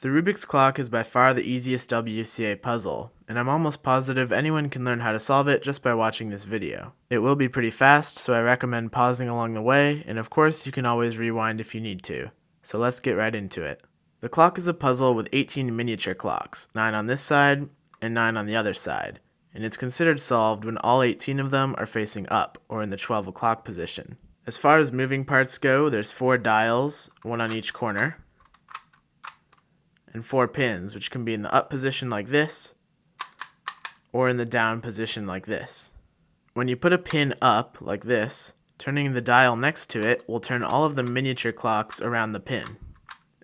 The Rubik's clock is by far the easiest WCA puzzle, and I'm almost positive anyone can learn how to solve it just by watching this video. It will be pretty fast, so I recommend pausing along the way, and of course you can always rewind if you need to. So let's get right into it. The clock is a puzzle with 18 miniature clocks, 9 on this side and 9 on the other side, and it's considered solved when all 18 of them are facing up, or in the 12 o'clock position. As far as moving parts go, there's 4 dials, 1 on each corner, and 4 pins, which can be in the up position like this, or in the down position like this. When you put a pin up, like this, turning the dial next to it will turn all of the miniature clocks around the pin.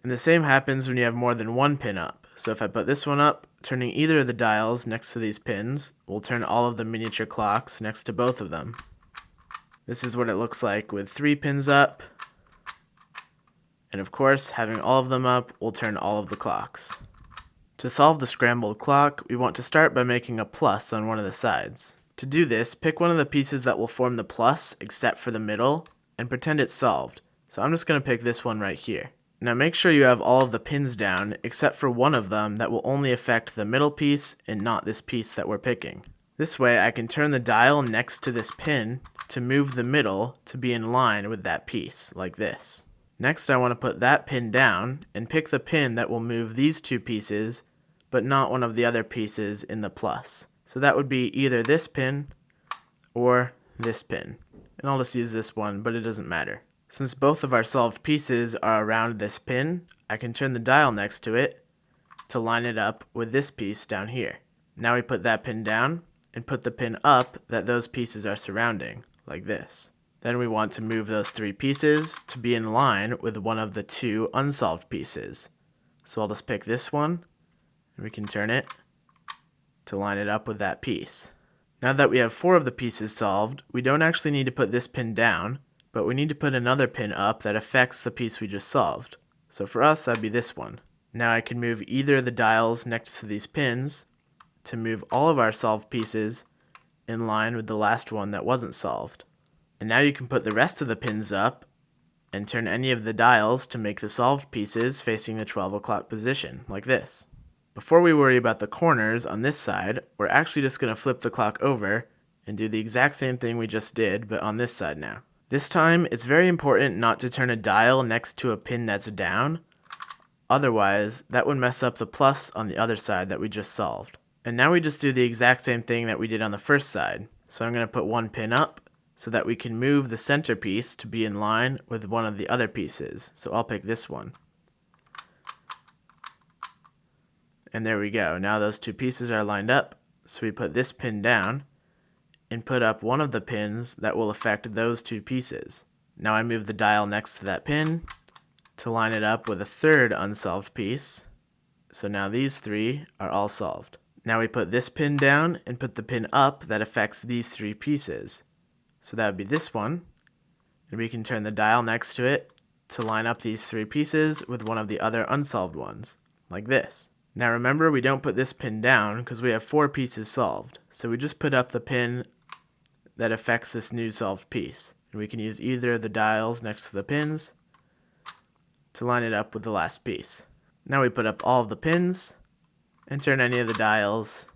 And the same happens when you have more than one pin up. So if I put this one up, turning either of the dials next to these pins will turn all of the miniature clocks next to both of them. This is what it looks like with 3 pins up. And of course, having all of them up will turn all of the clocks. To solve the scrambled clock, we want to start by making a plus on one of the sides. To do this, pick one of the pieces that will form the plus except for the middle, and pretend it's solved. So I'm just going to pick this one right here. Now make sure you have all of the pins down except for one of them that will only affect the middle piece and not this piece that we're picking. This way I can turn the dial next to this pin to move the middle to be in line with that piece, like this. Next I want to put that pin down and pick the pin that will move these 2 pieces but not one of the other pieces in the plus. So that would be either this pin or this pin. And I'll just use this one, but it doesn't matter. Since both of our solved pieces are around this pin, I can turn the dial next to it to line it up with this piece down here. Now we put that pin down and put the pin up that those pieces are surrounding, like this. Then we want to move those 3 pieces to be in line with one of the 2 unsolved pieces. So I'll just pick this one, and we can turn it to line it up with that piece. Now that we have 4 of the pieces solved, we don't actually need to put this pin down, but we need to put another pin up that affects the piece we just solved. So for us, that'd be this one. Now I can move either of the dials next to these pins to move all of our solved pieces in line with the last one that wasn't solved. And now you can put the rest of the pins up and turn any of the dials to make the solved pieces facing the 12 o'clock position, like this. Before we worry about the corners on this side, we're actually just going to flip the clock over and do the exact same thing we just did, but on this side now. This time, it's very important not to turn a dial next to a pin that's down. Otherwise, that would mess up the plus on the other side that we just solved. And now we just do the exact same thing that we did on the first side. So I'm going to put one pin up so that we can move the center piece to be in line with one of the other pieces. So I'll pick this one. And there we go. Now those 2 pieces are lined up. So we put this pin down and put up one of the pins that will affect those 2 pieces. Now I move the dial next to that pin to line it up with a 3rd unsolved piece. So now these 3 are all solved. Now we put this pin down and put the pin up that affects these 3 pieces. So that would be this one. And we can turn the dial next to it to line up these 3 pieces with one of the other unsolved ones, like this. Now remember, we don't put this pin down because we have 4 pieces solved. So we just put up the pin that affects this new solved piece. And we can use either of the dials next to the pins to line it up with the last piece. Now we put up all of the pins and turn any of the dials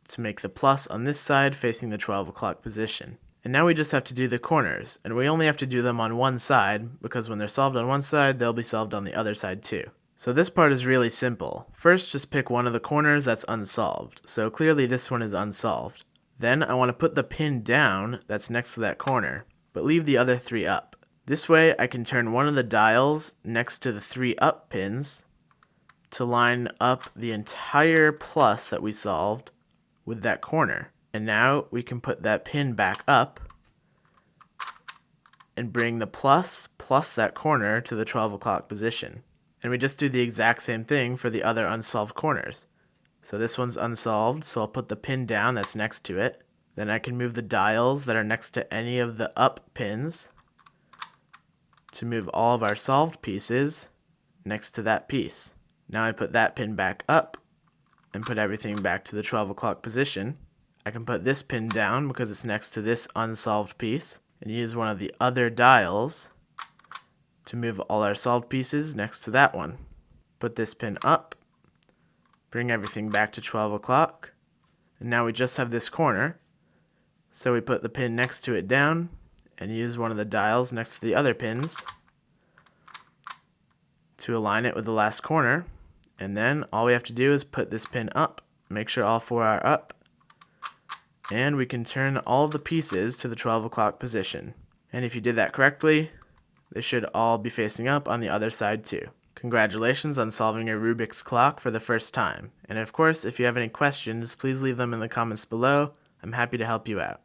to make the plus on this side facing the 12 o'clock position. And now we just have to do the corners, and we only have to do them on one side because when they're solved on one side, they'll be solved on the other side too. So this part is really simple. First, just pick one of the corners that's unsolved. So clearly this one is unsolved. Then I want to put the pin down that's next to that corner, but leave the other 3 up. This way I can turn one of the dials next to the 3 up pins to line up the entire plus that we solved with that corner. And now we can put that pin back up and bring the plus that corner to the 12 o'clock position. And we just do the exact same thing for the other unsolved corners. So this one's unsolved, so I'll put the pin down that's next to it. Then I can move the dials that are next to any of the up pins to move all of our solved pieces next to that piece. Now I put that pin back up and put everything back to the 12 o'clock position. I can put this pin down because it's next to this unsolved piece and use one of the other dials to move all our solved pieces next to that one. put this pin up, bring everything back to 12 o'clock, and now we just have this corner, so we put the pin next to it down and use one of the dials next to the other pins to align it with the last corner, and then all we have to do is put this pin up, make sure all 4 are up, and we can turn all the pieces to the 12 o'clock position. And if you did that correctly, they should all be facing up on the other side too. Congratulations on solving your Rubik's clock for the first time. And of course, if you have any questions, please leave them in the comments below. I'm happy to help you out.